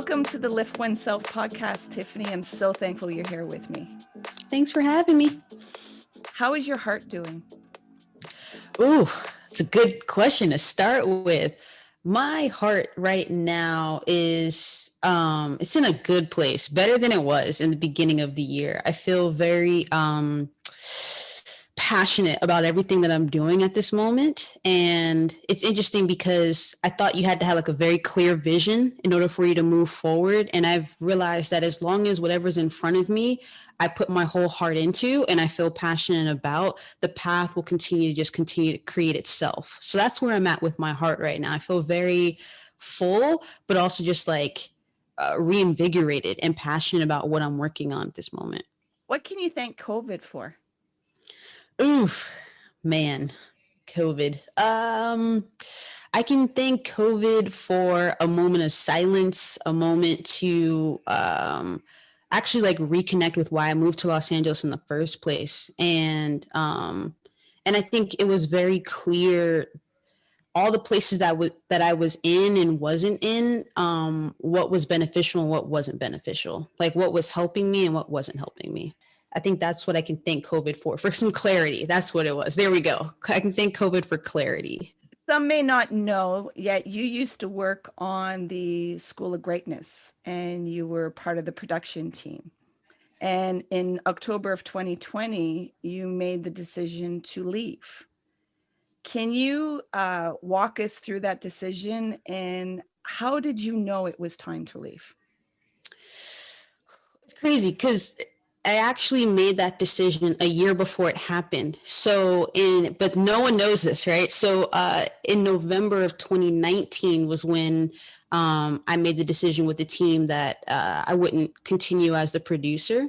Welcome to the Lift Oneself podcast, Tiffany. I'm so thankful you're here with me. Thanks for having me. How is your heart doing? Ooh, it's a good question to start with. My heart right now is it's in a good place, better than it was in the beginning of the year. I feel very passionate about everything that I'm doing at this moment. And it's interesting because I thought you had to have like a very clear vision in order for you to move forward. And I've realized that as long as whatever's in front of me, I put my whole heart into and I feel passionate about, the path will continue to create itself. So that's where I'm at with my heart right now. I feel very full, but also just like reinvigorated and passionate about what I'm working on at this moment. What can you thank COVID for? Oof, man, COVID. I can thank COVID for a moment of silence, a moment to actually like reconnect with why I moved to Los Angeles in the first place. And I think it was very clear all the places that I was in and wasn't in, what was beneficial and what wasn't beneficial, like what was helping me and what wasn't helping me. I think that's what I can thank COVID for some clarity. That's what it was. There we go. I can thank COVID for clarity. Some may not know, yet you used to work on the School of Greatness and you were part of the production team. And in October of 2020, you made the decision to leave. Can you walk us through that decision and how did you know it was time to leave? It's crazy because I actually made that decision a year before it happened. But no one knows this, right? So in November of 2019 was when I made the decision with the team that I wouldn't continue as the producer.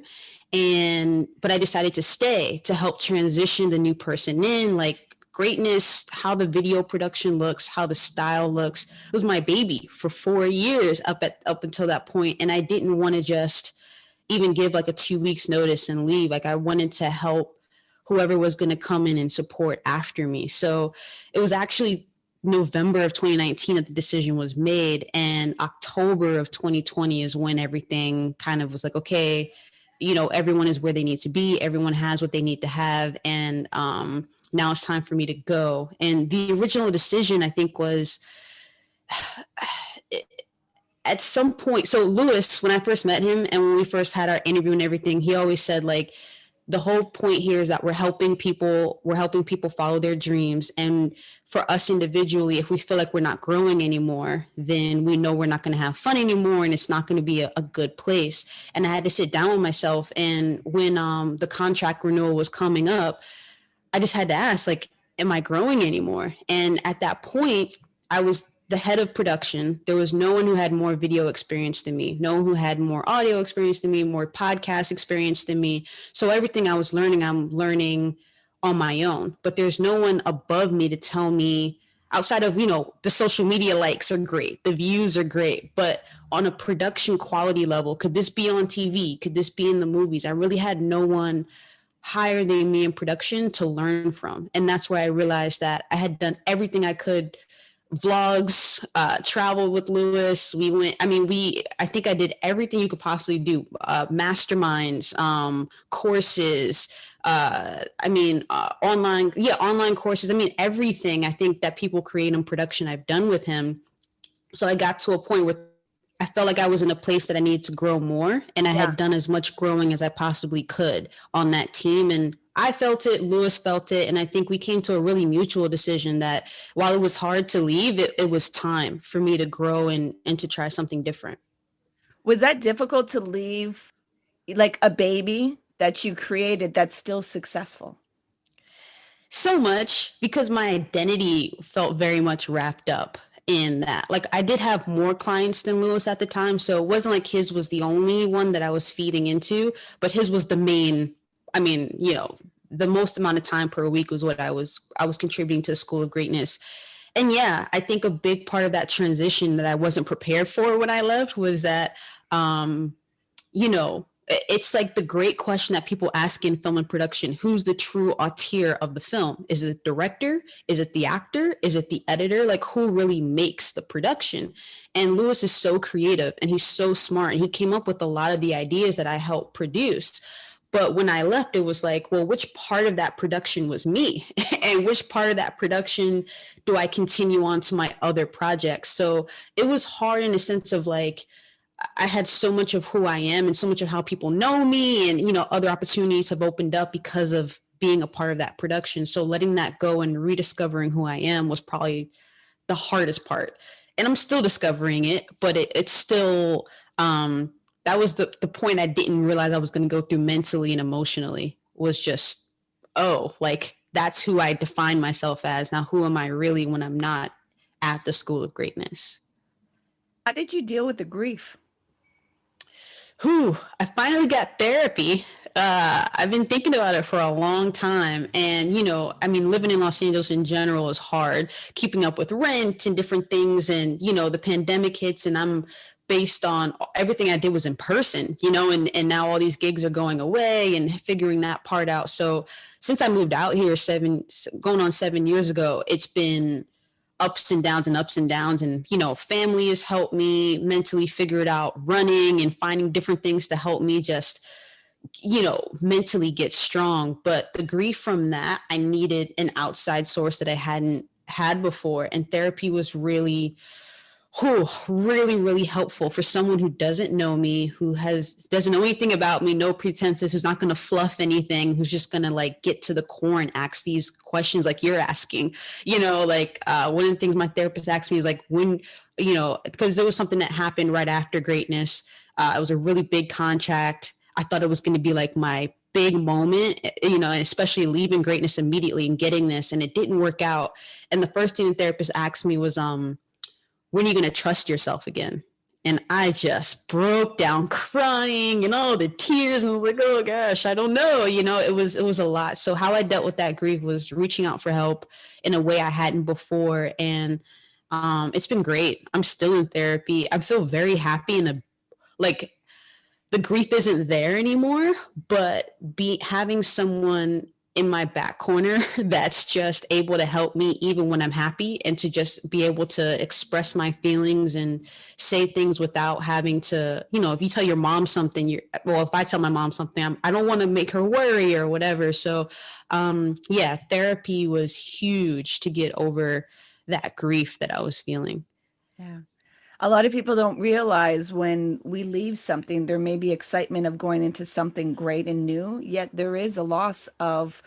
But I decided to stay to help transition the new person in, like greatness, how the video production looks, how the style looks. It was my baby for 4 years up until that point. And I didn't want to just even give like a 2 weeks notice and leave. Like I wanted to help whoever was going to come in and support after me. So it was actually November of 2019 that the decision was made, and October of 2020 is when everything kind of was like, okay, everyone is where they need to be. Everyone has what they need to have. And now it's time for me to go. And the original decision, I think, was at some point, so Lewis, when I first met him and when we first had our interview and everything, he always said like, the whole point here is that we're helping people follow their dreams. And for us individually, if we feel like we're not growing anymore, then we know we're not going to have fun anymore and it's not going to be a good place. And I had to sit down with myself. And when the contract renewal was coming up, I just had to ask, like, am I growing anymore? And at that point, I was the head of production. There was no one who had more video experience than me, no one who had more audio experience than me, more podcast experience than me. So everything I was learning, I'm learning on my own. But there's no one above me to tell me, outside of, the social media likes are great, the views are great, but on a production quality level, could this be on TV? Could this be in the movies? I really had no one higher than me in production to learn from. And that's where I realized that I had done everything I could. Vlogs, traveled with Lewis. I think I did everything you could possibly do. Masterminds, courses, online courses. Everything I think that people create in production, I've done with him. So I got to a point where I felt like I was in a place that I needed to grow more. And I had done as much growing as I possibly could on that team. And I felt it, Lewis felt it, and I think we came to a really mutual decision that while it was hard to leave, it was time for me to grow and to try something different. Was that difficult to leave, like a baby that you created that's still successful? So much, because my identity felt very much wrapped up in that. Like I did have more clients than Lewis at the time, so it wasn't like his was the only one that I was feeding into, but his was the main. The most amount of time per week was what I was contributing to the School of Greatness. And yeah, I think a big part of that transition that I wasn't prepared for when I left was that, it's like the great question that people ask in film and production: who's the true auteur of the film? Is it the director? Is it the actor? Is it the editor? Like, who really makes the production? And Lewis is so creative and he's so smart, and he came up with a lot of the ideas that I helped produce. But when I left, it was like, well, which part of that production was me? And which part of that production do I continue on to my other projects? So it was hard in a sense of like, I had so much of who I am and so much of how people know me, and, you know, other opportunities have opened up because of being a part of that production. So letting that go and rediscovering who I am was probably the hardest part. And I'm still discovering it, but it's still, that was the point I didn't realize I was going to go through mentally and emotionally, was just, oh, like that's who I define myself as. Now, who am I really when I'm not at the School of Greatness? How did you deal with the grief? I finally got therapy. I've been thinking about it for a long time. And, you know, I mean, living in Los Angeles in general is hard, keeping up with rent and different things. And, you know, the pandemic hits and I'm based on everything I did was in person, you know, and now all these gigs are going away and figuring that part out. So since I moved out here going on 7 years ago, it's been ups and downs and ups and downs. And, you know, family has helped me mentally figure it out, running and finding different things to help me just, you know, mentally get strong. But the grief from that, I needed an outside source that I hadn't had before. And therapy was really, really, really helpful for someone who doesn't know me, who doesn't know anything about me, no pretenses, who's not going to fluff anything, who's just going to like get to the core and ask these questions like you're asking. You know, like one of the things my therapist asked me was like, when, you know, because there was something that happened right after Greatness. It was a really big contract. I thought it was going to be like my big moment, you know, and especially leaving Greatness immediately and getting this, and it didn't work out. And the first thing the therapist asked me was, when are you going to trust yourself again? And I just broke down crying and all the tears, and I was like, oh gosh, I don't know. You know, it was a lot. So how I dealt with that grief was reaching out for help in a way I hadn't before. And it's been great. I'm still in therapy. I feel very happy, and like the grief isn't there anymore, but having someone in my back corner that's just able to help me even when I'm happy, and to just be able to express my feelings and say things without having to, you know, if you tell your mom something, if I tell my mom something, I don't want to make her worry or whatever. So yeah, therapy was huge to get over that grief that I was feeling. Yeah. A lot of people don't realize when we leave something, there may be excitement of going into something great and new, yet there is a loss of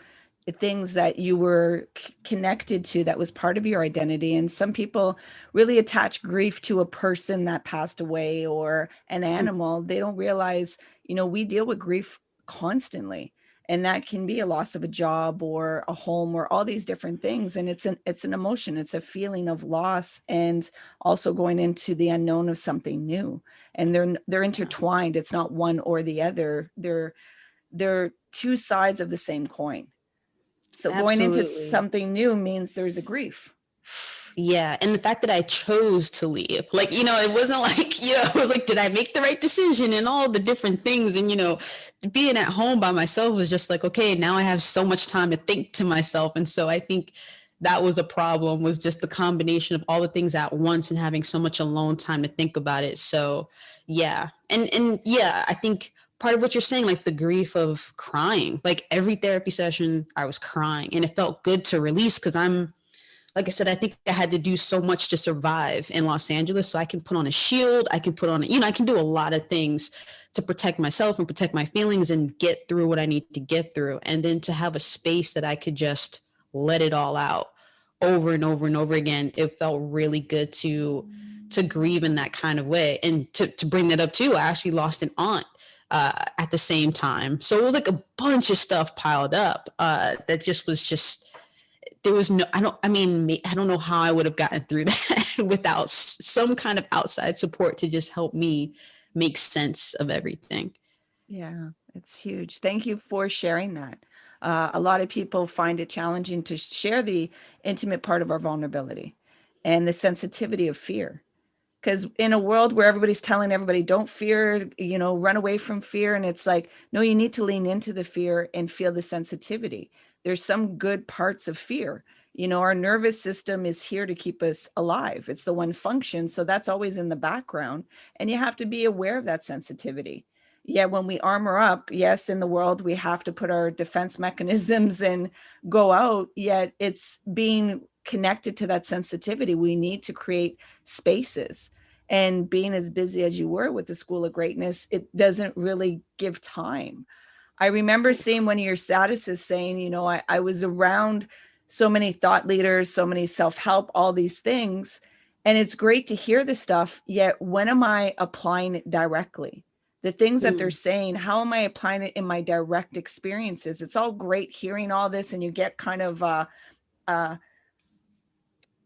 things that you were connected to that was part of your identity. And some people really attach grief to a person that passed away or an animal. They don't realize, you know, we deal with grief constantly. And that can be a loss of a job or a home or all these different things. And it's an emotion, it's a feeling of loss, and also going into the unknown of something new. And they're intertwined. It's not one or the other. They're two sides of the same coin. So going into Absolutely. something new means there's a grief. Yeah. And the fact that I chose to leave, like, you know, it wasn't like, you know, it was like, did I make the right decision and all the different things? And, you know, being at home by myself was just like, okay, now I have so much time to think to myself. And so I think that was a problem, was just the combination of all the things at once and having so much alone time to think about it. So yeah. And yeah, I think part of what you're saying, like the grief of crying, like every therapy session I was crying, and it felt good to release, because like I said, I think I had to do so much to survive in Los Angeles. So I can put on a shield. I can put on, you know, I can do a lot of things to protect myself and protect my feelings and get through what I need to get through. And then to have a space that I could just let it all out over and over and over again. It felt really good to grieve in that kind of way. And to bring that up too, I actually lost an aunt at the same time. So it was like a bunch of stuff piled up that just was just, there was no, I don't know how I would have gotten through that without some kind of outside support to just help me make sense of everything. Yeah, it's huge. Thank you for sharing that. A lot of people find it challenging to share the intimate part of our vulnerability and the sensitivity of fear, Because in a world where everybody's telling everybody, don't fear, run away from fear. And it's like, no, you need to lean into the fear and feel the sensitivity. There's some good parts of fear. Our nervous system is here to keep us alive. It's the one function. So that's always in the background. And you have to be aware of that sensitivity. Yeah, when we armor up, yes, in the world, we have to put our defense mechanisms and go out, yet it's being connected to that sensitivity. We need to create spaces. And being as busy as you were with the School of Greatness, it doesn't really give time. I remember seeing one of your statuses saying, I was around so many thought leaders, so many self-help, all these things. And it's great to hear this stuff, yet when am I applying it directly? The things that they're saying, how am I applying it in my direct experiences? It's all great hearing all this, and you get kind of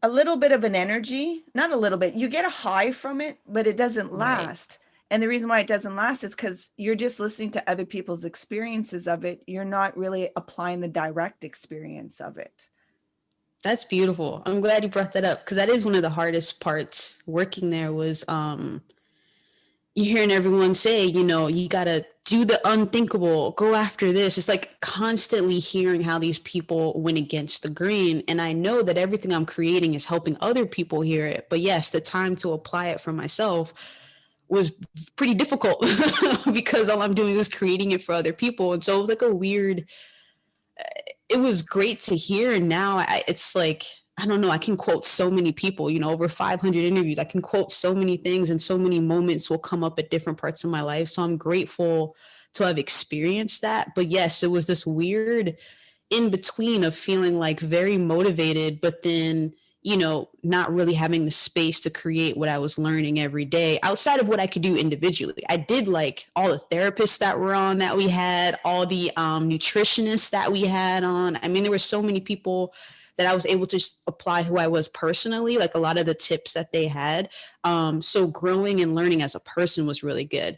a little bit of an energy, not a little bit, you get a high from it, but it doesn't last. Right. And the reason why it doesn't last is because you're just listening to other people's experiences of it. You're not really applying the direct experience of it. That's beautiful. I'm glad you brought that up, because that is one of the hardest parts working there was you're hearing everyone say, you got to do the unthinkable, go after this. It's like constantly hearing how these people went against the grain. And I know that everything I'm creating is helping other people hear it. But yes, the time to apply it for myself was pretty difficult because all I'm doing is creating it for other people. And so it was like it was great to hear. And now it's like, I don't know, I can quote so many people, over 500 interviews. I can quote so many things, and so many moments will come up at different parts of my life. So I'm grateful to have experienced that. But yes, it was this weird in between of feeling like very motivated, but then, not really having the space to create what I was learning every day outside of what I could do individually. I did like all the therapists that were on that we had, all the nutritionists that we had on. I mean, there were so many people that I was able to apply who I was personally, like a lot of the tips that they had. So growing and learning as a person was really good.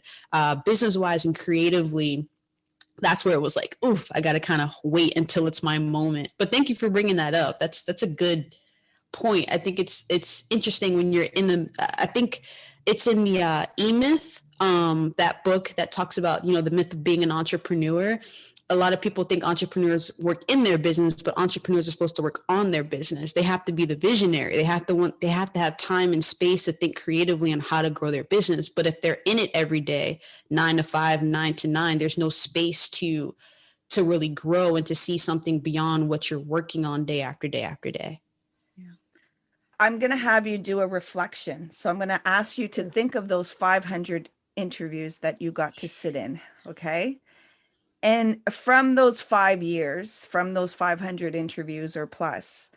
Business-wise and creatively, that's where it was like, oof, I got to kind of wait until it's my moment. But thank you for bringing that up. That's a good point. I think it's interesting when you're I think it's in the E-Myth, that book that talks about, the myth of being an entrepreneur. A lot of people think entrepreneurs work in their business, but entrepreneurs are supposed to work on their business. They have to be the visionary. They have to have time and space to think creatively on how to grow their business. But if they're in it every day, 9 to 5, 9 to 9, there's no space to really grow and to see something beyond what you're working on day after day after day. I'm going to have you do a reflection. So I'm going to ask you to think of those 500 interviews that you got to sit in. Okay. And from those 5 years, from those 500 interviews or plus,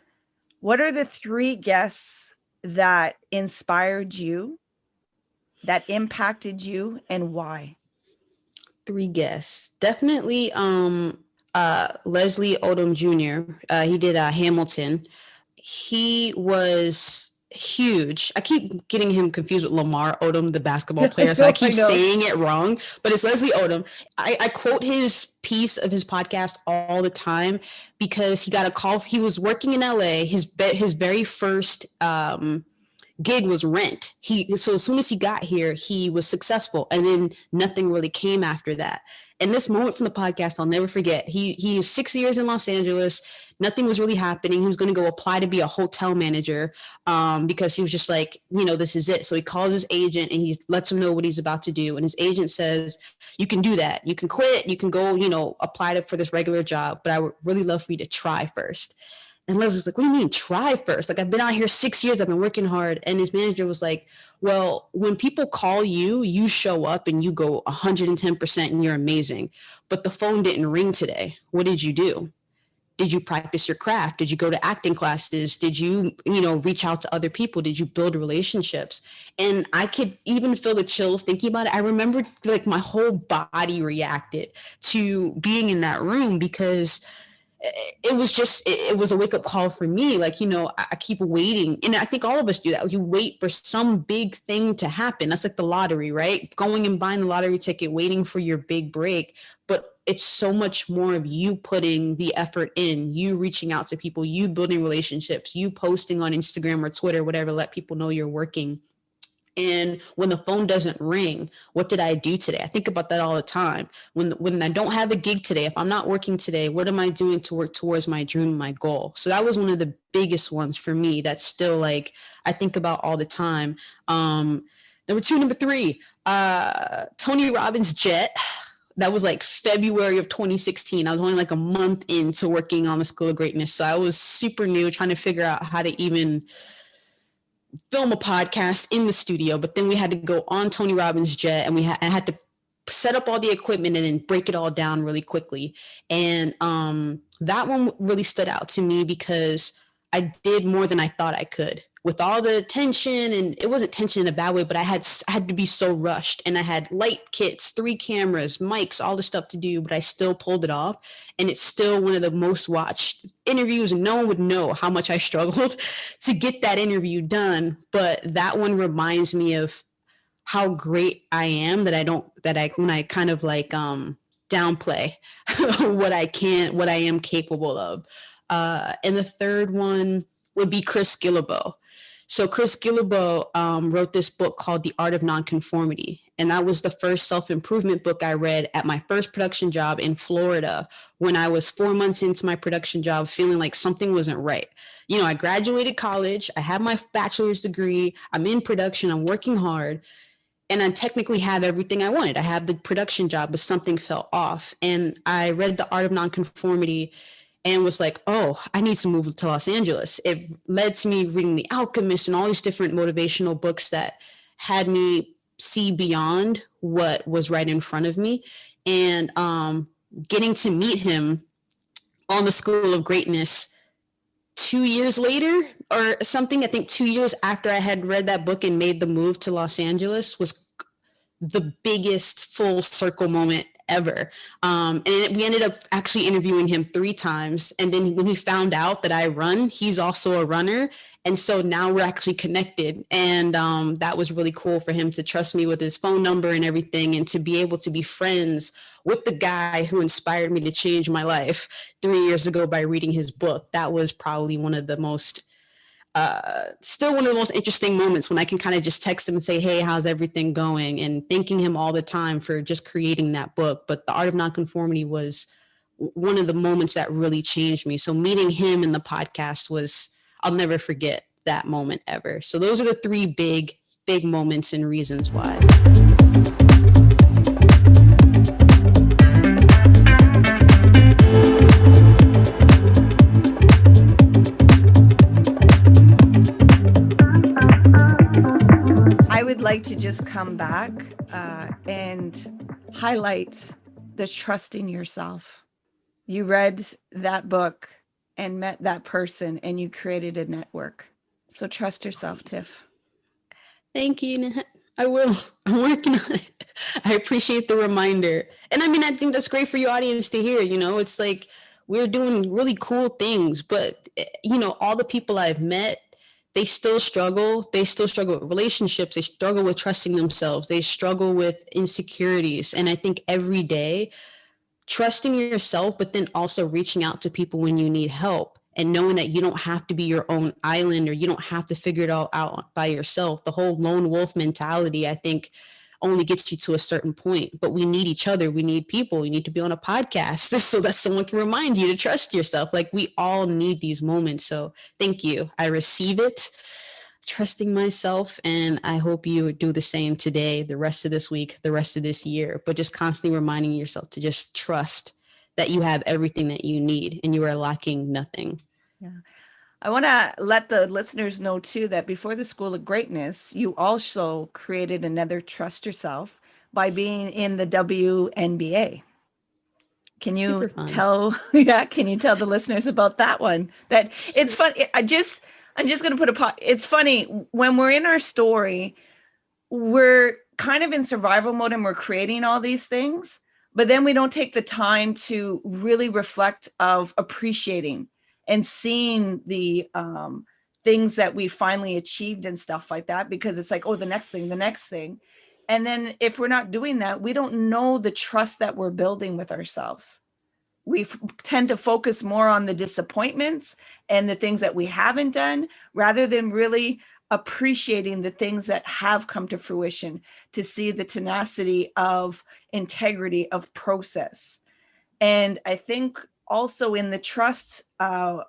what are the 3 guests that inspired you, that impacted you, and why? 3 guests. Definitely Leslie Odom Jr. He did Hamilton. He was huge. I keep getting him confused with Lamar Odom, the basketball player. So I keep saying it wrong, but it's Leslie Odom. I quote his piece of his podcast all the time because he got a call. He was working in LA. His very first gig was Rent. So as soon as he got here, he was successful, and then nothing really came after that. And this moment from the podcast, I'll never forget. He was 6 years in Los Angeles. Nothing was really happening. He was going to go apply to be a hotel manager because he was just like, this is it. So he calls his agent and he lets him know what he's about to do. And his agent says, you can do that. You can quit. You can go, apply for this regular job. But I would really love for you to try first. And Leslie was like, what do you mean try first? Like, I've been out here 6 years. I've been working hard. And his manager was like, well, when people call you, you show up and you go 110% and you're amazing. But the phone didn't ring today. What did you do? Did you practice your craft? Did you go to acting classes? Did you, reach out to other people? Did you build relationships? And I could even feel the chills thinking about it. I remember like my whole body reacted to being in that room because it was a wake up call for me. Like, I keep waiting. And I think all of us do that. You wait for some big thing to happen. That's like the lottery, right? Going and buying the lottery ticket, waiting for your big break. But it's so much more of you putting the effort in, you reaching out to people, you building relationships, you posting on Instagram or Twitter, whatever, let people know you're working. And when the phone doesn't ring, what did I do today? I think about that all the time. When I don't have a gig today, if I'm not working today, what am I doing to work towards my dream, my goal? So that was one of the biggest ones for me. That's still like I think about all the time. Number 3, Tony Robbins' Jet. That was like February of 2016. I was only like a month into working on the School of Greatness. So I was super new, trying to figure out how to even film a podcast in the studio. But then we had to go on Tony Robbins' Jet, and I had to set up all the equipment and then break it all down really quickly. And that one really stood out to me because I did more than I thought I could with all the tension, and it wasn't tension in a bad way, but I had to be so rushed, and I had light kits, 3 cameras, mics, all the stuff to do, but I still pulled it off. And it's still one of the most watched interviews, and no one would know how much I struggled to get that interview done. But that one reminds me of how great I am, when I kind of like downplay what I am capable of. And the third one would be Chris Guillebeau. So Chris Guillebeau wrote this book called The Art of Nonconformity. And that was the first self-improvement book I read at my first production job in Florida, when I was 4 months into my production job, feeling like something wasn't right. You know, I graduated college, I have my bachelor's degree, I'm in production, I'm working hard, and I technically have everything I wanted. I have the production job, but something fell off. And I read The Art of Nonconformity and was like, oh, I need to move to Los Angeles. It led to me reading The Alchemist and all these different motivational books that had me see beyond what was right in front of me. And getting to meet him on the School of Greatness 2 years later or something, I think 2 years after I had read that book and made the move to Los Angeles, was the biggest full circle moment ever. And we ended up actually interviewing him 3 times. And then when he found out that I run, he's also a runner. And so now we're actually connected. And that was really cool for him to trust me with his phone number and everything, and to be able to be friends with the guy who inspired me to change my life 3 years ago by reading his book. That was probably one of the most still one of the most interesting moments, when I can kind of just text him and say, hey, how's everything going? And thanking him all the time for just creating that book. But The Art of Nonconformity was one of the moments that really changed me. So meeting him in the podcast I'll never forget that moment ever. So those are the 3 big moments and reasons why. I would like to just come back and highlight the trust in yourself. You read that book and met that person, and you created a network. So trust yourself, Tiff. Thank you. I will. I'm working on it. I appreciate the reminder. And I mean, I think that's great for your audience to hear. You know, it's like we're doing really cool things, but, you know, all the people I've met, they still struggle. They still struggle with relationships. They struggle with trusting themselves. They struggle with insecurities. And I think every day, trusting yourself, but then also reaching out to people when you need help, and knowing that you don't have to be your own island, or you don't have to figure it all out by yourself. The whole lone wolf mentality, I think, only gets you to a certain point, but we need each other. We need people. You need to be on a podcast so that someone can remind you to trust yourself. Like, we all need these moments. So thank you. I receive it, trusting myself. And I hope you do the same today, the rest of this week, the rest of this year, but just constantly reminding yourself to just trust that you have everything that you need and you are lacking nothing. Yeah. I want to let the listeners know too that before the School of Greatness, you also created another Trust Yourself by being in the WNBA. Can you tell the listeners about that one? That it's fun. I'm just going to put it's funny when we're in our story, we're kind of in survival mode and we're creating all these things, but then we don't take the time to really reflect of appreciating and seeing the things that we finally achieved and stuff like that, because it's like, oh, the next thing. And then if we're not doing that, we don't know the trust that we're building with ourselves. We tend to focus more on the disappointments and the things that we haven't done, rather than really appreciating the things that have come to fruition, to see the tenacity of integrity of process. And I think also in the trust, I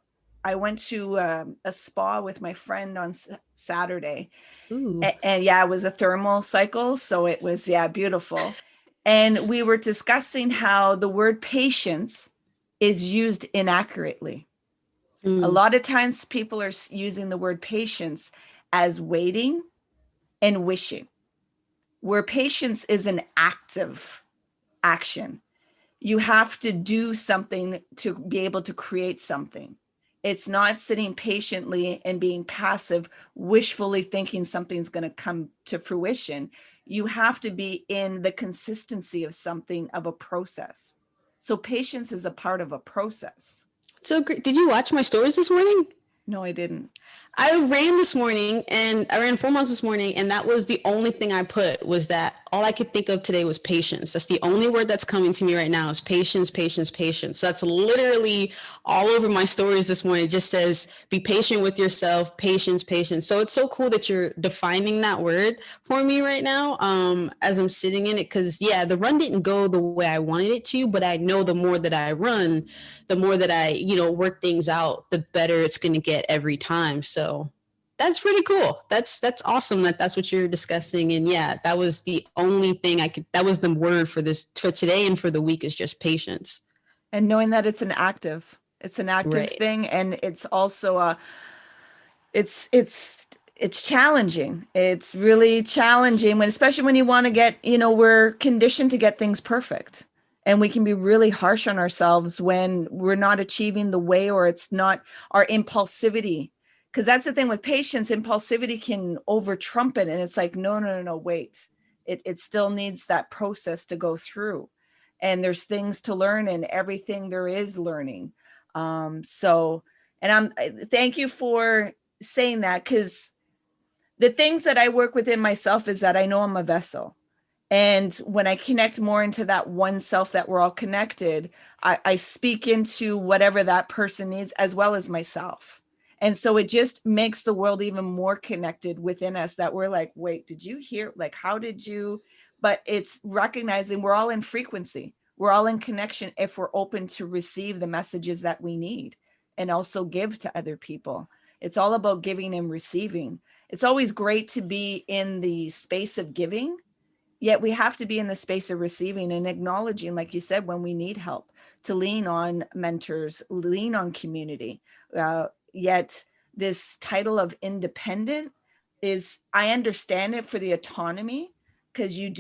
went to a spa with my friend on Saturday. Ooh. And yeah, it was a thermal cycle. So it was, yeah, beautiful. And we were discussing how the word patience is used inaccurately. A Mm. lot of times people are using the word patience as waiting and wishing, where patience is an active action. You have to do something to be able to create something. It's not sitting patiently and being passive, wishfully thinking something's going to come to fruition. You have to be in the consistency of something, of a process. So patience is a part of a process. So did you watch my stories this morning? No, I didn't. I ran this morning and I ran 4 miles this morning, and that was the only thing I put, was that all I could think of today was patience. That's the only word that's coming to me right now is patience, patience, patience. So that's literally all over my stories this morning. It just says, be patient with yourself, patience, patience. So it's so cool that you're defining that word for me right now, as I'm sitting in it. Cause yeah, the run didn't go the way I wanted it to, but I know the more that I run, the more that I, work things out, the better it's going to get every time. So that's pretty cool. That's awesome that that's what you're discussing. And yeah, that was the only thing that was the word for today and for the week, is just patience. And knowing that it's an active Right. thing. And it's also it's challenging. It's really challenging when, especially when you want to get, we're conditioned to get things perfect. And we can be really harsh on ourselves when we're not achieving the way, or it's not our impulsivity. Because that's the thing with patience, impulsivity can over trump it. And it's like, no, no, no, no, wait. It still needs that process to go through. And there's things to learn, and everything there is learning. And thank you for saying that, because the things that I work within myself is that I know I'm a vessel. And when I connect more into that one self, that we're all connected, I speak into whatever that person needs, as well as myself. And so it just makes the world even more connected within us, that we're like, wait, did you hear? Like, how did you? But it's recognizing we're all in frequency. We're all in connection if we're open to receive the messages that we need, and also give to other people. It's all about giving and receiving. It's always great to be in the space of giving, yet we have to be in the space of receiving and acknowledging, like you said, when we need help, to lean on mentors, lean on community. Yet this title of independent is, I understand it for the autonomy, because you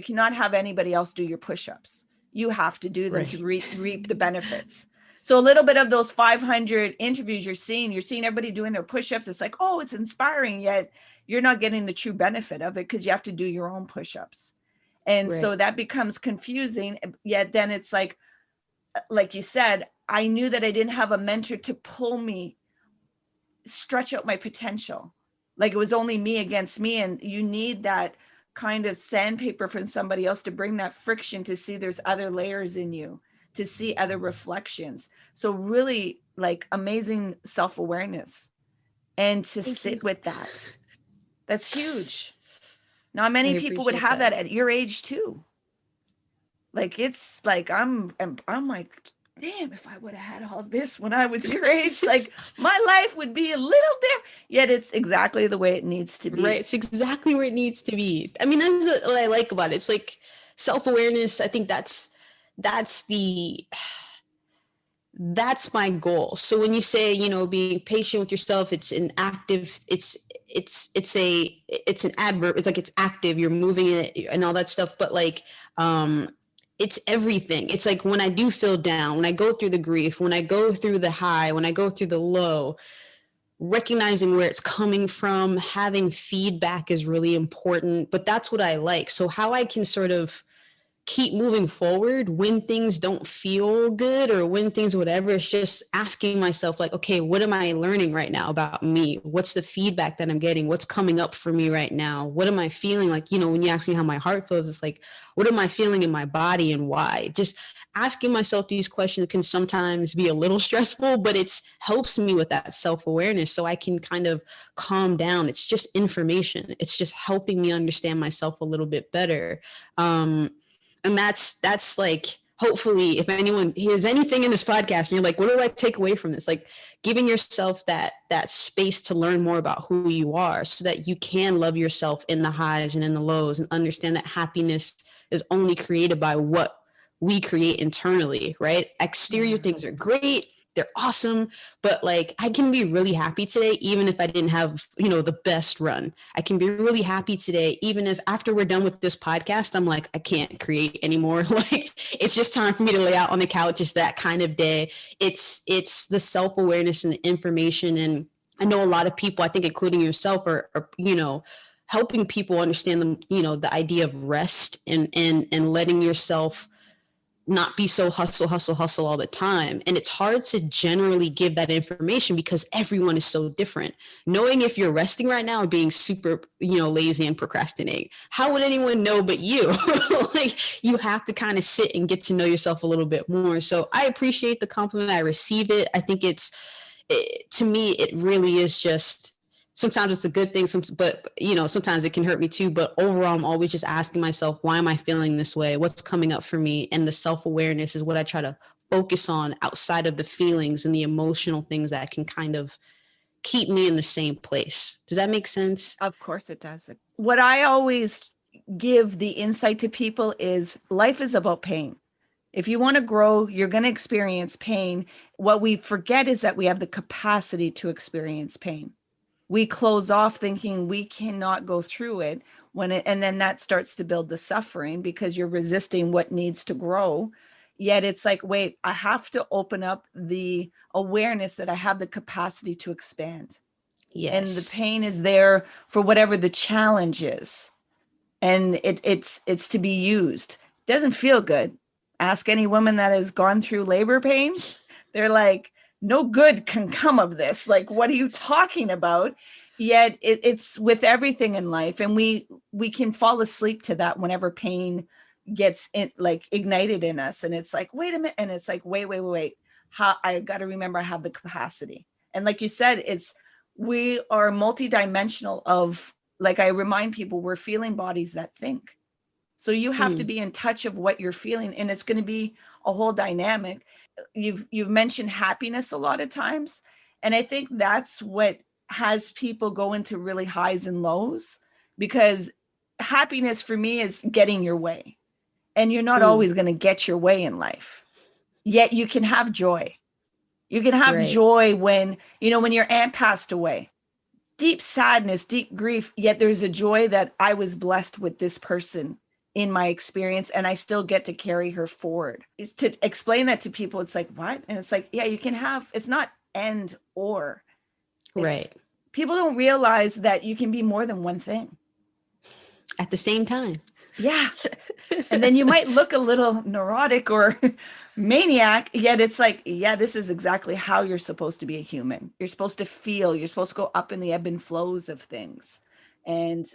cannot have anybody else do your push-ups. You have to do them to reap the benefits. So a little bit of those 500 interviews you're seeing everybody doing their push-ups. It's like, oh, it's inspiring, yet you're not getting the true benefit of it, because you have to do your own push-ups. And Right. so that becomes confusing. Yet then it's like you said, I knew that I didn't have a mentor to pull me, stretch out my potential. Like it was only me against me. And you need that kind of sandpaper from somebody else to bring that friction, to see there's other layers in you, to see other reflections. So really, like, amazing self-awareness, and to Thank you. sit with that. That's huge. Not I many people would appreciate have that. that at your age too. Like, it's like I'm like, damn, if I would have had all this when I was your age, like my life would be a little different. Yet it's exactly the way it needs to Right. be. It's exactly where it needs to be. I mean, that's what I like about it. It's like self-awareness. I think that's the that's my goal. So when you say, being patient with yourself, it's an active, it's an adverb. It's like, it's active, you're moving it and all that stuff. But like, it's everything. It's like, when I do feel down, when I go through the grief, when I go through the high, when I go through the low, recognizing where it's coming from, having feedback is really important. But that's what I like. So how I can sort of keep moving forward when things don't feel good or when things whatever. It's just asking myself like, okay, what am I learning right now about me? What's the feedback that I'm getting? What's coming up for me right now? What am I feeling? Like, you know, when you ask me how my heart feels, it's like, what am I feeling in my body and why? Just asking myself these questions can sometimes be a little stressful, but it's helps me with that self-awareness so I can kind of calm down. It's just information. It's just helping me understand myself a little bit better. And that's like, hopefully if anyone hears anything in this podcast and you're like, what do I take away from this? Like giving yourself that space to learn more about who you are so that you can love yourself in the highs and in the lows and understand that happiness is only created by what we create internally, right? Exterior things are great. They're awesome. But like, I can be really happy today, even if I didn't have, you know, the best run. I can be really happy today, even if after we're done with this podcast, I'm like, I can't create anymore. Like, it's just time for me to lay out on the couch. It's that kind of day. It's the self-awareness and the information. And I know a lot of people, I think, including yourself, are you know, helping people understand the, you know, the idea of rest and letting yourself not be so hustle all the time. And it's hard to generally give that information because everyone is so different. Knowing if you're resting right now or being super, you know, lazy and procrastinating, how would anyone know but you? Like, you have to kind of sit and get to know yourself a little bit more. So I appreciate the compliment. I receive it. I think to me, it really is just, sometimes it's a good thing, but you know, sometimes it can hurt me too. But overall, I'm always just asking myself, why am I feeling this way? What's coming up for me? And the self-awareness is what I try to focus on outside of the feelings and the emotional things that can kind of keep me in the same place. Does that make sense? Of course it does. What I always give the insight to people is life is about pain. If you want to grow, you're going to experience pain. What we forget is that we have the capacity to experience pain. We close off thinking we cannot go through it and then that starts to build the suffering because you're resisting what needs to grow. Yet it's like, wait, I have to open up the awareness that I have the capacity to expand. Yes. And the pain is there for whatever the challenge is. And it's to be used. It doesn't feel good. Ask any woman that has gone through labor pains. They're like, no good can come of this. Like, what are you talking about? Yet it's with everything in life. And we can fall asleep to that whenever pain gets ignited in us. And it's like, wait a minute. And it's like, wait. I got to remember I have the capacity. And like you said, we are multidimensional of, like I remind people, we're feeling bodies that think. So you have to be in touch of what you're feeling. And it's going to be a whole dynamic. You've mentioned happiness a lot of times. And I think that's what has people go into really highs and lows, because happiness for me is getting your way. And you're not always going to get your way in life. Yet you can have joy. You can have joy when your aunt passed away. Deep sadness, deep grief, yet there's a joy that I was blessed with this person in my experience, and I still get to carry her forward. It's to explain that to people. It's like, what? And it's like, yeah, you can have, it's not and or. Right. People don't realize that you can be more than one thing. At the same time. Yeah. And then you might look a little neurotic or maniac, yet it's like, yeah, this is exactly how you're supposed to be a human. You're supposed to feel, you're supposed to go up in the ebb and flows of things. And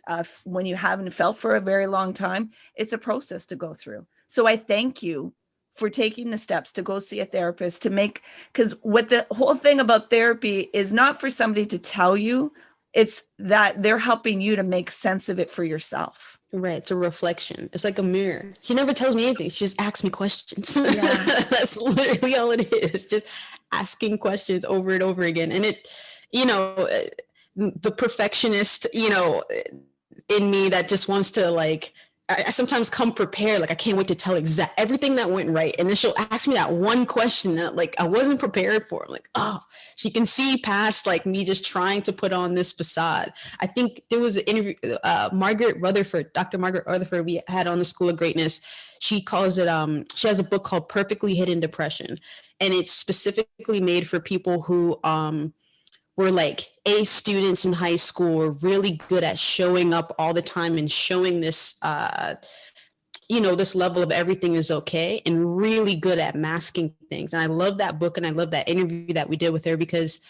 when you haven't felt for a very long time, it's a process to go through. So I thank you for taking the steps to go see a therapist, because what the whole thing about therapy is not for somebody to tell you, it's that they're helping you to make sense of it for yourself. Right. It's a reflection. It's like a mirror. She never tells me anything. She just asks me questions. Yeah. That's literally all it is. Just asking questions over and over again. And the perfectionist, in me that just wants to I sometimes come prepared. Like, I can't wait to tell everything that went right. And then she'll ask me that one question that I wasn't prepared for. I'm like, oh, she can see past me just trying to put on this facade. I think there was an interview, Dr. Margaret Rutherford we had on the School of Greatness. She calls it, she has a book called Perfectly Hidden Depression. And it's specifically made for people who, were A students in high school, were really good at showing up all the time and showing this, this level of everything is okay, and really good at masking things. And I love that book, and I love that interview that we did with her, because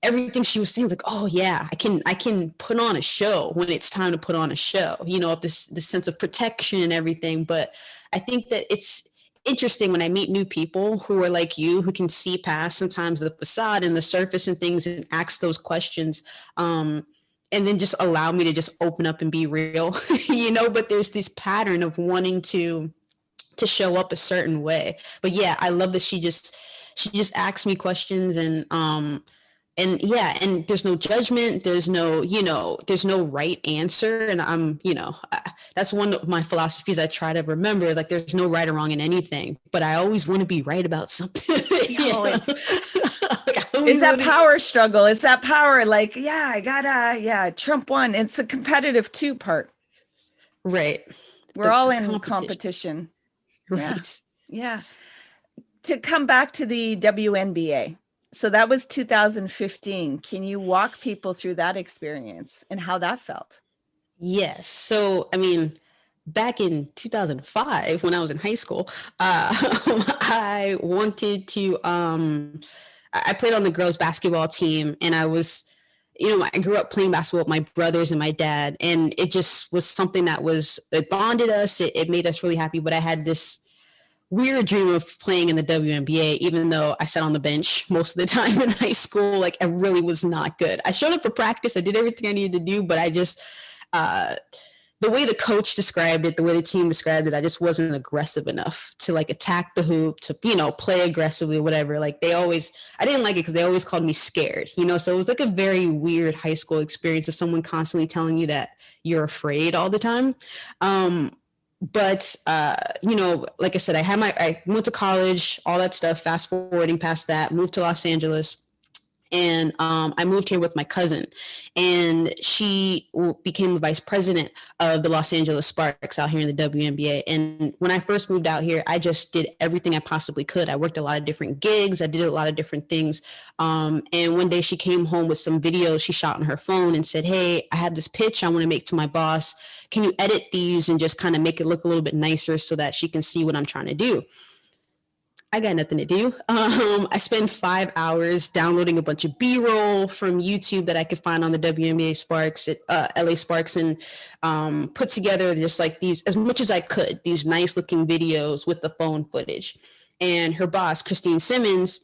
everything she was saying was like, oh yeah, I can put on a show when it's time to put on a show, of this sense of protection and everything. But I think that it's interesting when I meet new people who are like you, who can see past sometimes the facade and the surface and things, and ask those questions. And then just allow me to just open up and be real, but there's this pattern of wanting to show up a certain way. But yeah, I love that she just asks me questions, and yeah, and there's no judgment, there's no right answer. And that's one of my philosophies I try to remember, like there's no right or wrong in anything, but I always want to be right about something. It's that power struggle. It's that power, like, Trump won. It's a competitive two part. Right. We're all in competition. Right. Yeah. To come back to the WNBA. So that was 2015. Can you walk people through that experience and how that felt? Yes. So, I mean, back in 2005, when I was in high school, I wanted to, I played on the girls basketball team, and I was, I grew up playing basketball with my brothers and my dad, and it just was something it bonded us. It made us really happy. But I had this weird dream of playing in the WNBA, even though I sat on the bench most of the time in high school. Like, I really was not good. I showed up for practice. I did everything I needed to do, but I just, the way the coach described it, the way the team described it, I just wasn't aggressive enough to like attack the hoop, to, play aggressively or whatever. Like I didn't like it because they always called me scared, so it was like a very weird high school experience of someone constantly telling you that you're afraid all the time. But like I said, I went to college, all that stuff, fast forwarding past that, moved to Los Angeles. And I moved here with my cousin, and she became the vice president of the Los Angeles Sparks out here in the WNBA. And when I first moved out here, I just did everything I possibly could. I worked a lot of different gigs. I did a lot of different things. And one day she came home with some videos she shot on her phone and said, hey, I have this pitch I want to make to my boss. Can you edit these and just kind of make it look a little bit nicer so that she can see what I'm trying to do? I got nothing to do. I spend 5 hours downloading a bunch of B-roll from YouTube that I could find on the WNBA Sparks, LA Sparks, and put together just like these, as much as I could, these nice looking videos with the phone footage. And her boss, Christine Simmons,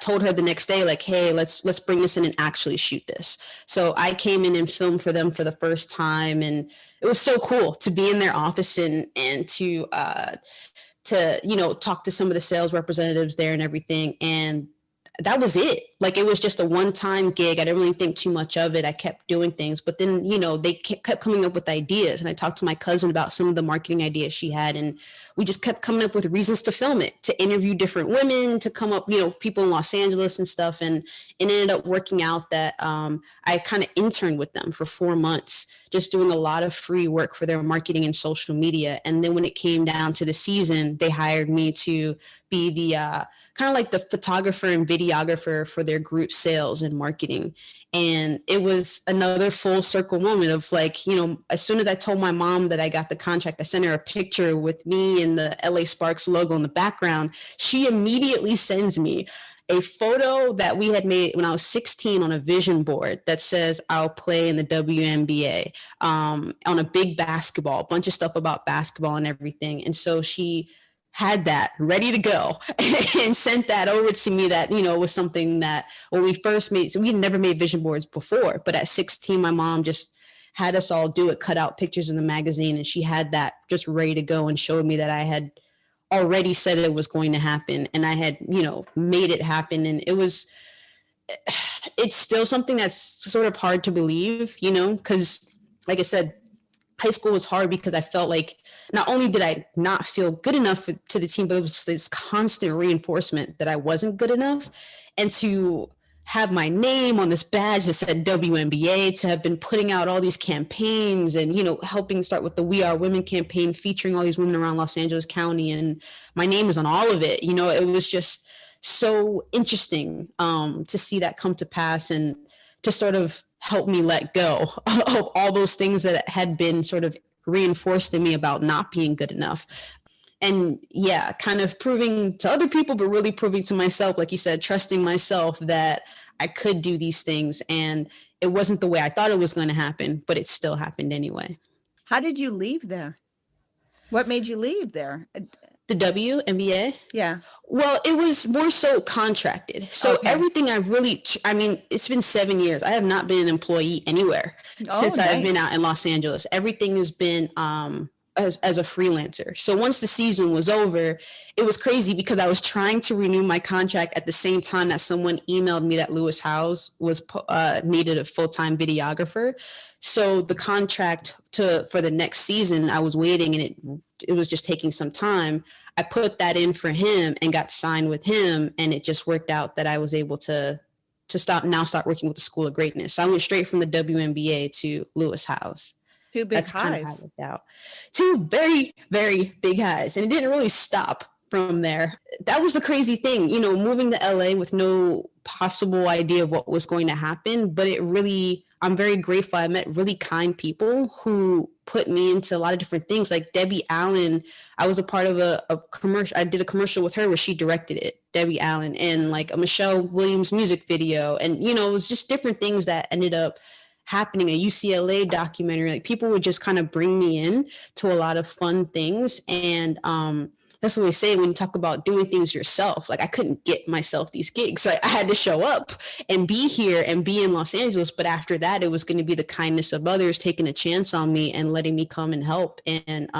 told her the next day, like, hey, let's bring this in and actually shoot this. So I came in and filmed for them for the first time. And it was so cool to be in their office and to talk to some of the sales representatives there and everything. And that was it. Like, it was just a one-time gig. I didn't really think too much of it. I kept doing things, but then, they kept coming up with ideas. And I talked to my cousin about some of the marketing ideas she had. And we just kept coming up with reasons to film it, to interview different women, to come up, people in Los Angeles and stuff. And it ended up working out that I kind of interned with them for 4 months, just doing a lot of free work for their marketing and social media. And then when it came down to the season, they hired me to be the kind of like the photographer and videographer for their group sales and marketing. And it was another full circle moment of like, as soon as I told my mom that I got the contract, I sent her a picture with me and the LA Sparks logo in the background. She immediately sends me a photo that we had made when I was 16 on a vision board that says I'll play in the WNBA on a big basketball, a bunch of stuff about basketball and everything. And so she had that ready to go and sent that over to me. That, was something that when we first made, so we had never made vision boards before, but at 16, my mom just had us all do it, cut out pictures in the magazine. And she had that just ready to go and showed me that I had already said it was going to happen and I had, made it happen. And it's still something that's sort of hard to believe, because like I said, high school was hard because I felt like not only did I not feel good enough to the team, but it was just this constant reinforcement that I wasn't good enough. And to have my name on this badge that said WNBA, to have been putting out all these campaigns and, helping start with the We Are Women campaign, featuring all these women around Los Angeles County. And my name is on all of it. It was just so interesting to see that come to pass and to sort of help me let go of all those things that had been sort of reinforced in me about not being good enough. And yeah, kind of proving to other people, but really proving to myself, like you said, trusting myself that I could do these things. And it wasn't the way I thought it was going to happen, but it still happened anyway. How did you leave there? What made you leave there? The WNBA? Yeah. Well, it was more so contracted. So Okay. everything I mean, it's been 7 years. I have not been an employee anywhere Oh, since I've been nice. out in Los Angeles. Everything has been as a freelancer. So once the season was over, it was crazy because I was trying to renew my contract at the same time that someone emailed me that Lewis Howes was needed a full-time videographer. So the contract for the next season, I was waiting, and it was just taking some time. I put that in for him and got signed with him, and it just worked out that I was able to start working with the School of Greatness. So I went straight from the WNBA to Lewis Howes. Two big That's kind of how it highs. worked out. Two very, very big highs. And it didn't really stop from there. That was the crazy thing, moving to LA with no possible idea of what was going to happen. But I'm very grateful. I met really kind people who put me into a lot of different things. Like Debbie Allen, I was a part of a commercial. I did a commercial with her where she directed it, Debbie Allen, and like a Michelle Williams music video. And, it was just different things that ended up happening. A UCLA documentary, like people would just kind of bring me in to a lot of fun things. And that's what they say when you talk about doing things yourself. Like I couldn't get myself these gigs, so I had to show up and be here and be in Los Angeles. But after that, it was going to be the kindness of others taking a chance on me and letting me come and help. And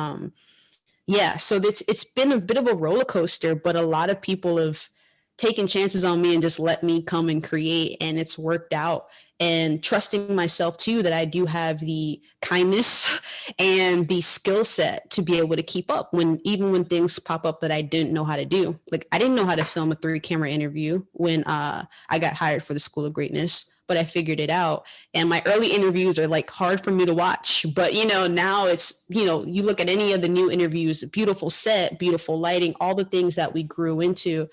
yeah, so it's been a bit of a roller coaster, but a lot of people have taken chances on me and just let me come and create, and it's worked out. And trusting myself too, that I do have the kindness and the skill set to be able to keep up even when things pop up that I didn't know how to do. Like I didn't know how to film a 3-camera interview when I got hired for the School of Greatness, but I figured it out. And my early interviews are like hard for me to watch, but now it's, you look at any of the new interviews, beautiful set, beautiful lighting, all the things that we grew into.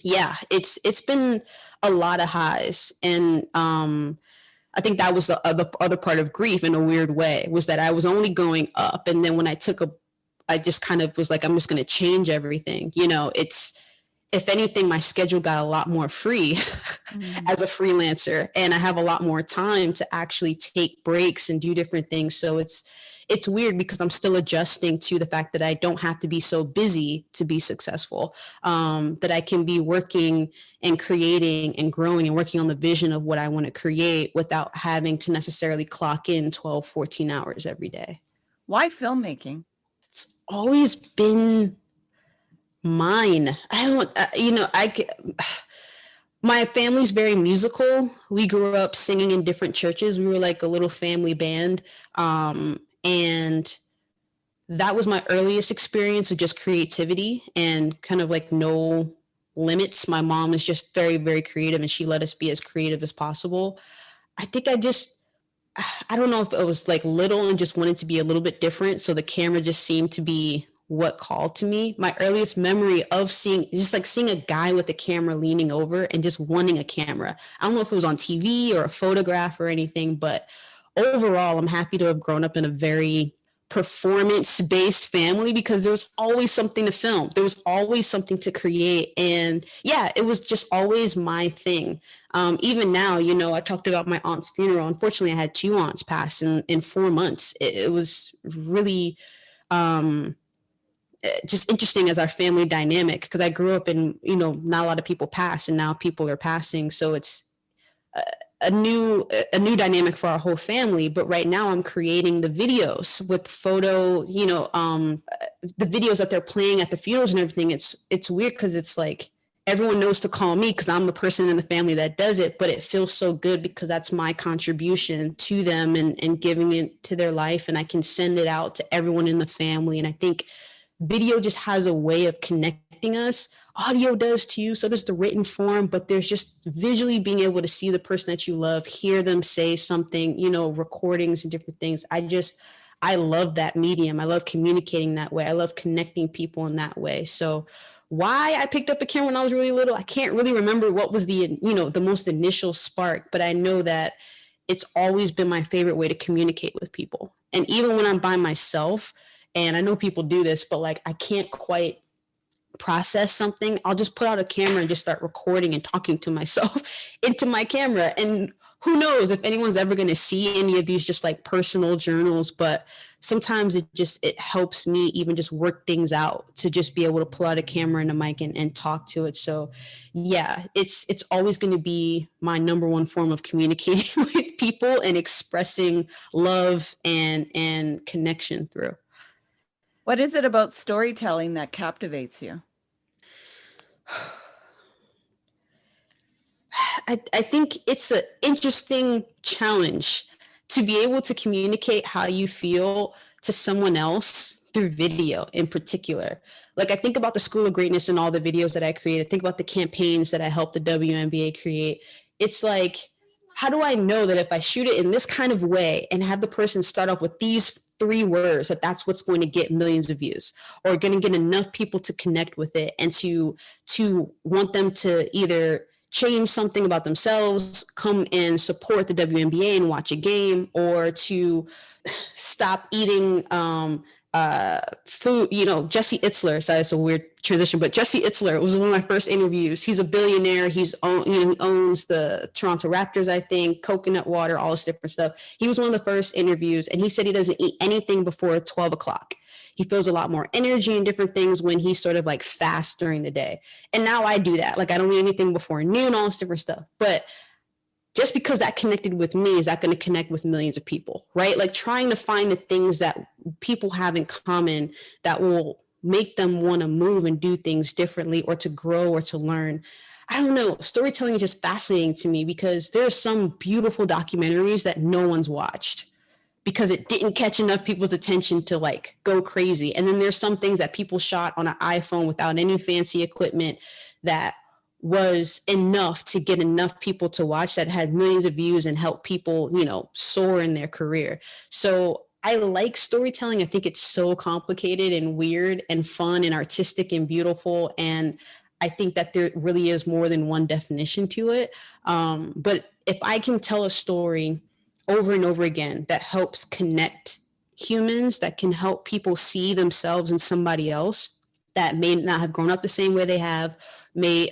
Yeah, it's been a lot of highs. And I think that was the other part of grief in a weird way, was that I was only going up. And then when I just kind of was like, I'm just going to change everything. If anything, my schedule got a lot more free as a freelancer, and I have a lot more time to actually take breaks and do different things. So it's weird because I'm still adjusting to the fact that I don't have to be so busy to be successful, that I can be working and creating and growing and working on the vision of what I want to create without having to necessarily clock in 12, 14 hours every day. Why filmmaking? It's always been mine. I don't, my family's very musical. We grew up singing in different churches. We were like a little family band. And that was my earliest experience of just creativity and kind of like no limits. My mom is just very, very creative, and she let us be as creative as possible. I think I don't know if it was like little and just wanted to be a little bit different. So the camera just seemed to be what called to me. My earliest memory of seeing a guy with a camera leaning over and just wanting a camera. I don't know if it was on TV or a photograph or anything, but overall, I'm happy to have grown up in a very performance-based family because there was always something to film. There was always something to create. And yeah, it was just always my thing. Even now, I talked about my aunt's funeral. Unfortunately, I had 2 aunts pass in 4 months. It was really just interesting as our family dynamic, because I grew up in, not a lot of people pass, and now people are passing. So it's a new dynamic for our whole family. But right now I'm creating the videos with photo, the videos that they're playing at the funerals and everything. It's weird because it's like everyone knows to call me because I'm the person in the family that does it, but it feels so good because that's my contribution to them and giving it to their life, and I can send it out to everyone in the family. And I think video just has a way of connecting us. Audio does too, so does the written form, but there's just visually being able to see the person that you love, hear them say something, recordings and different things. I love that medium. I love communicating that way. I love connecting people in that way. So why I picked up a camera when I was really little, I can't really remember what was the most initial spark, but I know that it's always been my favorite way to communicate with people. And even when I'm by myself, and I know people do this, but like I can't quite process something, I'll just put out a camera and just start recording and talking to myself into my camera. And who knows if anyone's ever going to see any of these just like personal journals, but sometimes it helps me even just work things out to just be able to pull out a camera and a mic and talk to it. So yeah, it's always going to be my number one form of communicating with people and expressing love and connection through. What is it about storytelling that captivates you? I think it's an interesting challenge to be able to communicate how you feel to someone else through video in particular. Like I think about the School of Greatness and all the videos that I created. Think about the campaigns that I helped the WNBA create. It's like, how do I know that if I shoot it in this kind of way and have the person start off with these 3 words, that's what's going to get millions of views or going to get enough people to connect with it and to want them to either change something about themselves, come and support the WNBA and watch a game, or to stop eating food. Jesse Itzler. So it's a weird transition, but Jesse Itzler was one of my first interviews. He's a billionaire. He owns the Toronto Raptors, I think, coconut water, all this different stuff. He was one of the first interviews, and he said he doesn't eat anything before 12 o'clock. He feels a lot more energy and different things when he sort of like fasts during the day. And now I do that. Like I don't eat anything before noon, all this different stuff. But just because that connected with me, is that going to connect with millions of people, right? Like trying to find the things that people have in common that will make them want to move and do things differently or to grow or to learn. I don't know. Storytelling is just fascinating to me because there are some beautiful documentaries that no one's watched because it didn't catch enough people's attention to like go crazy. And then there's some things that people shot on an iPhone without any fancy equipment that was enough to get enough people to watch, that had millions of views and help people, soar in their career. So I like storytelling. I think it's so complicated and weird and fun and artistic and beautiful. And I think that there really is more than one definition to it. But if I can tell a story over and over again that helps connect humans, that can help people see themselves in somebody else that may not have grown up the same way they have, may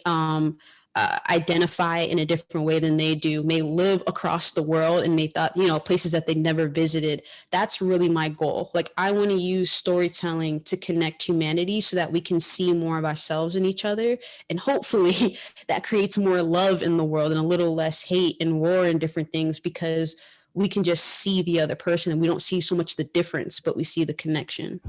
identify in a different way than they do, may live across the world and they thought, places that they never visited. That's really my goal. Like I want to use storytelling to connect humanity so that we can see more of ourselves in each other. And hopefully that creates more love in the world and a little less hate and war and different things, because we can just see the other person and we don't see so much the difference, but we see the connection.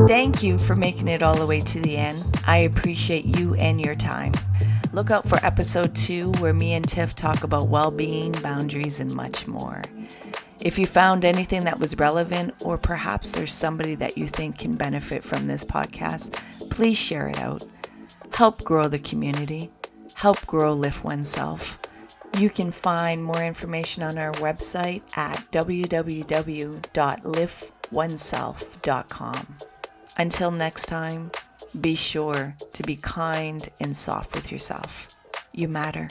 Thank you for making it all the way to the end. I appreciate you and your time. Look out for episode 2, where me and Tiff talk about well-being, boundaries, and much more. If you found anything that was relevant, or perhaps there's somebody that you think can benefit from this podcast, please share it out. Help grow the community. Help grow Lift Oneself. You can find more information on our website at www.liftoneself.com. Until next time, be sure to be kind and soft with yourself. You matter.